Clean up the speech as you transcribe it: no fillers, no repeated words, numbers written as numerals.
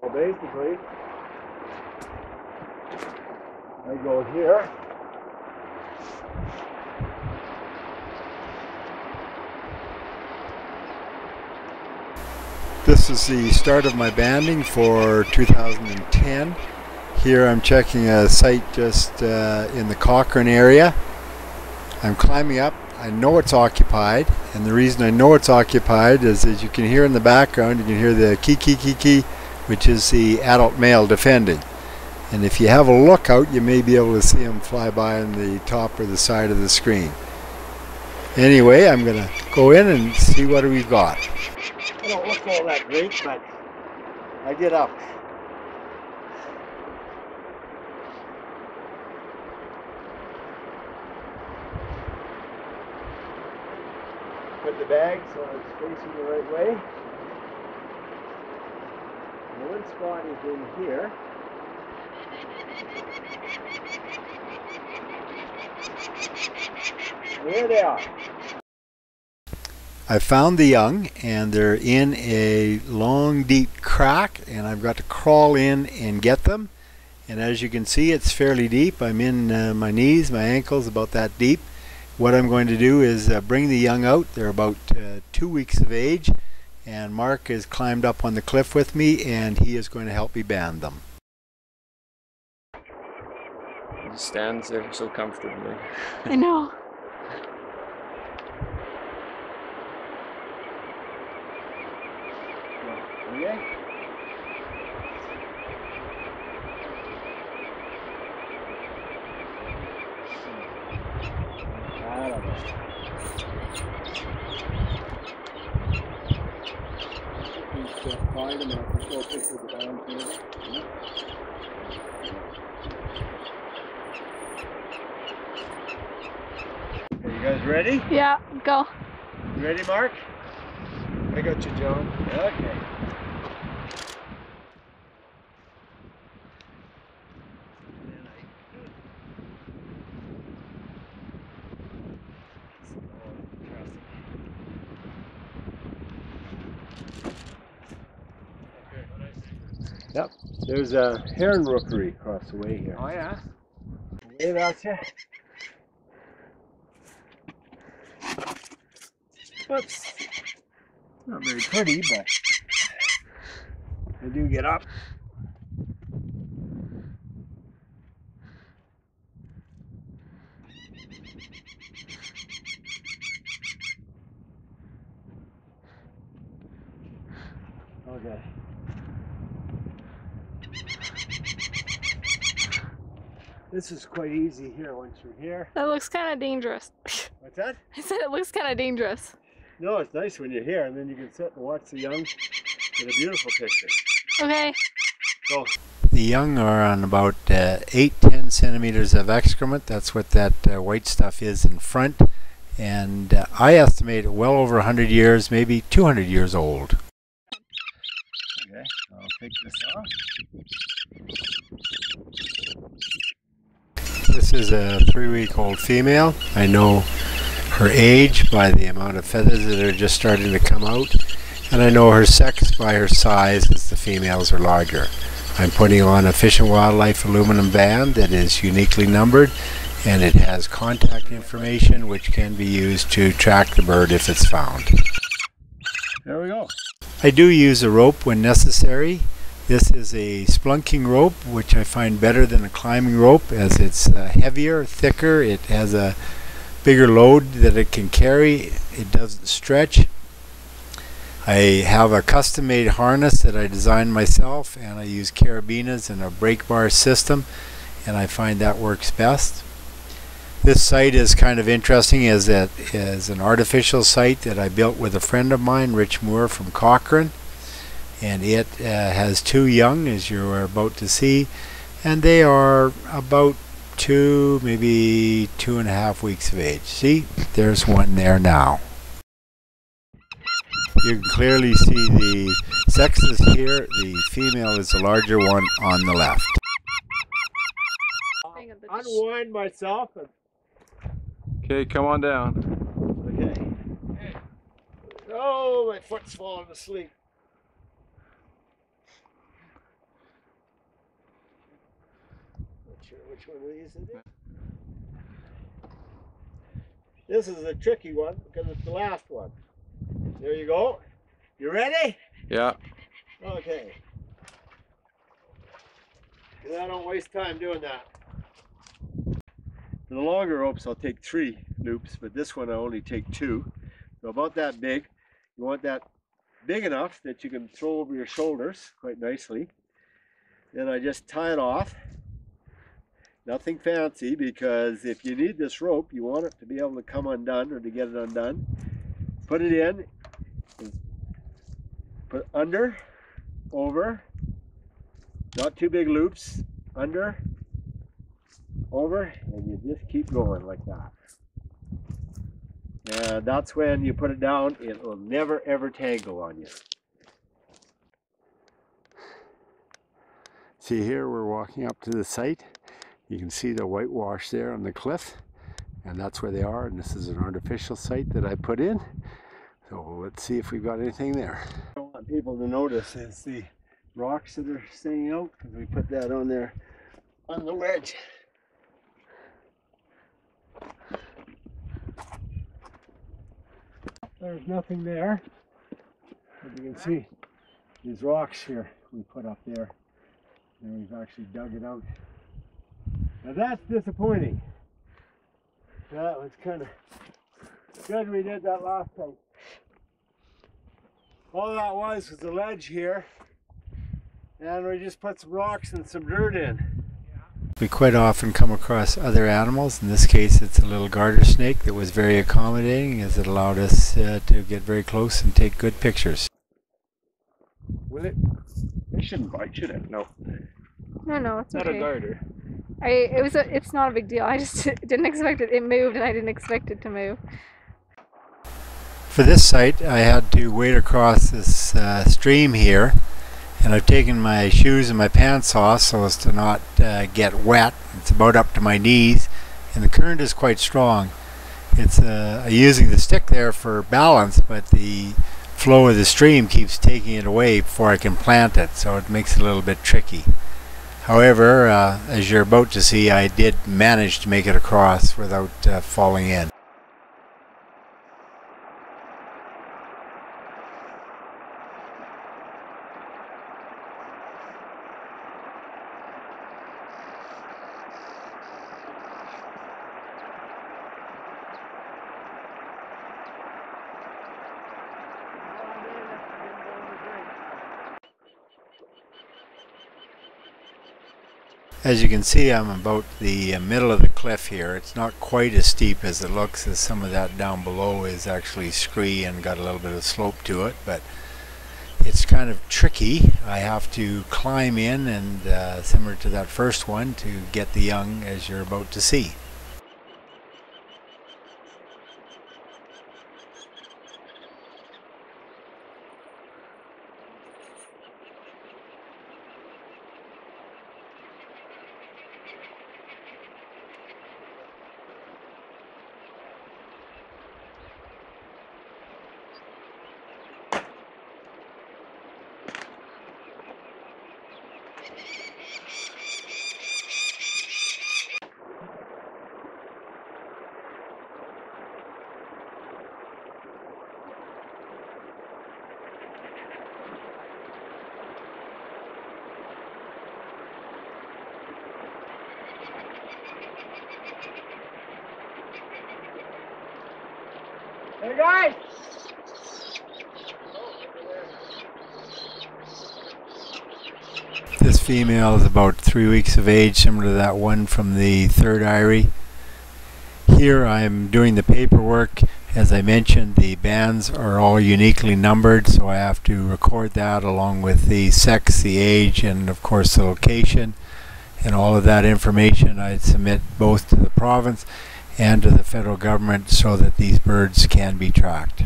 So basically, I go here. This is the start of my banding for 2010. Here I'm checking a site just in the Cochrane area. I'm climbing up. I know it's occupied, and the reason I know it's occupied is, as you can hear in the background, you can hear the kee, which is the adult male defending. And if you have a lookout, you may be able to see him fly by on the top or the side of the screen. Anyway, I'm going to go in and see what we've got. I don't look all that great, but I get up. Put the bag so it's facing the right way. And one spot is in here. And there they are. I found the young, and they're in a long deep crack, and I've got to crawl in and get them. And as you can see, it's fairly deep. I'm in my knees, my ankles, about that deep. What I'm going to do is bring the young out. They're about 2 weeks of age, and Mark has climbed up on the cliff with me, and he is going to help me band them. He stands there so comfortably. I know. Okay. Are you guys ready? Yeah, go. You ready, Mark? I got you, John. Okay. Yep, there's a heron rookery across the way here. Oh yeah? Wave out you. Whoops. Not very pretty, but I do get up. Okay. This is quite easy here once you're here. That looks kind of dangerous. What's that? I said it looks kind of dangerous. No, it's nice when you're here, and then you can sit and watch the young. Get a beautiful picture. Okay. Go. The young are on about 8-10 centimeters of excrement. That's what that white stuff is in front. And I estimate it well over 100 years, maybe 200 years old. Okay, I'll take this off. This is a 3-week-old female. I know her age by the amount of feathers that are just starting to come out, and I know her sex by her size, as the females are larger. I'm putting on a Fish and Wildlife aluminum band that is uniquely numbered, and it has contact information which can be used to track the bird if it's found. There we go. I do use a rope when necessary. This is a splunking rope, which I find better than a climbing rope, as it's heavier, thicker, it has a bigger load that it can carry, it doesn't stretch. I have a custom-made harness that I designed myself, and I use carabinas and a brake bar system, and I find that works best. This site is kind of interesting, as it is an artificial site that I built with a friend of mine, Rich Moore from Cochrane, and it has 2 young, as you are about to see, and they are about 2, maybe 2.5 weeks of age. See, there's one there now. You can clearly see the sexes here. The female is the larger one on the left. Unwind myself. Okay, come on down. Okay. Oh, my foot's falling asleep. Not sure which one of these it is. This is a tricky one because it's the last one. There you go. You ready? Yeah. Okay. I don't waste time doing that. For the longer ropes, I'll take 3 loops, but this one I only take 2. So about that big. You want that big enough that you can throw over your shoulders quite nicely. Then I just tie it off. Nothing fancy, because if you need this rope, you want it to be able to come undone or to get it undone. Put it in, put under, over, not too big loops, under, over, and you just keep going like that. And that's when you put it down, it will never ever tangle on you. See, here we're walking up to the site. You can see the whitewash there on the cliff, and that's where they are, and this is an artificial site that I put in. So let's see if we've got anything there. What I want people to notice is the rocks that are staying out, because we put that on there on the ledge. There's nothing there. As you can see, these rocks here we put up there, and we've actually dug it out. Now that's disappointing. That was kind of good we did that last time. All that was a ledge here, and we just put some rocks and some dirt in. We quite often come across other animals. In this case, it's a little garter snake that was very accommodating, as it allowed us to get very close and take good pictures. Will it? It shouldn't bite, should it? No. No, it's Not okay. a garter. It's not a big deal. I just didn't expect it. It moved, and I didn't expect it to move. For this site, I had to wade across this stream here, and I've taken my shoes and my pants off so as to not get wet. It's about up to my knees, and the current is quite strong. It's I'm using the stick there for balance, but the flow of the stream keeps taking it away before I can plant it, so it makes it a little bit tricky. However, as you're about to see, I did manage to make it across without falling in. As you can see, I'm about the middle of the cliff here. It's not quite as steep as it looks, as some of that down below is actually scree and got a little bit of slope to it, but it's kind of tricky. I have to climb in, and similar to that first one, to get the young, as you're about to see. Hey guys! This female is about 3 weeks of age, similar to that one from the third eyrie. Here I'm doing the paperwork. As I mentioned, the bands are all uniquely numbered, so I have to record that along with the sex, the age, and of course the location. And all of that information I submit both to the province and to the federal government so that these birds can be tracked.